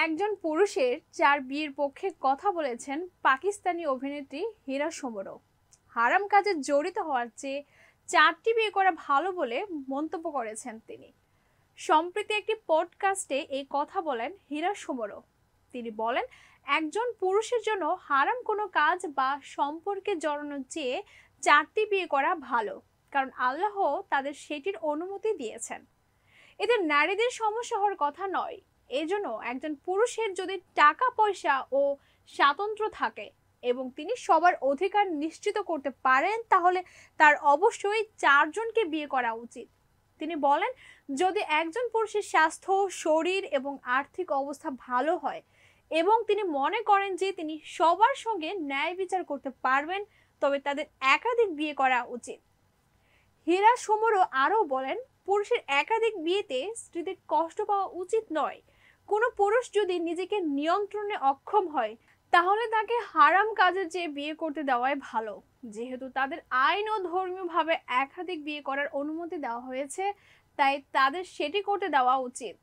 একজন পুরুষের 4 বিয়ের পক্ষে কথা বলেছেন পাকিস্তানি অভিনেত্রী হীরা সুমরও। হারাম কাজে জড়িত হওয়ার চেয়ে 4টি বিয়ে করা ভালো বলে মন্তব্য করেছেন তিনি। সম্প্রতি একটি পডকাস্টে এই কথা বলেন হীরা সুমরও। তিনি বলেন, একজন পুরুষের জন্য হারাম কোনো কাজ বা সম্পর্কে জড়ানোর চেয়ে 4টি বিয়ে করা ভালো, কারণ আল্লাহ তাদের সেটির অনুমতি দিয়েছেন। এতে নারীদের সমস্যা হওয়ার কথা নয়। এজন্য একজন পুরুষের যদি টাকা পয়সা ও স্বাতন্ত্র্য থাকে এবং তিনি সবার অধিকার নিশ্চিত করতে পারেন, তাহলে তার অবশ্যই 4 জনকে বিয়ে করা উচিত। তিনি বলেন, যদি একজন পুরুষের স্বাস্থ্য, শরীর এবং আর্থিক অবস্থা ভালো হয় এবং তিনি মনে করেন যে তিনি সবার সঙ্গে ন্যায় বিচার করতে পারবেন, তবে তাদের একাধিক বিয়ে করা উচিত। হীরা সুমরও আরও বলেন, পুরুষের একাধিক বিয়েতে স্ত্রীদের কষ্ট পাওয়া উচিত নয়। কোনো পুরুষ যদি নিজেকে নিয়ন্ত্রণে অক্ষম হয়, তাহলে তাকে হারাম কাজের চেয়ে বিয়ে করতে দেওয়াই ভালো। যেহেতু তাদের আইন ও ধর্মীয়ভাবে একাধিক বিয়ে করার অনুমতি দেওয়া হয়েছে, তাই তাদের সেটি করতে দেওয়া উচিত।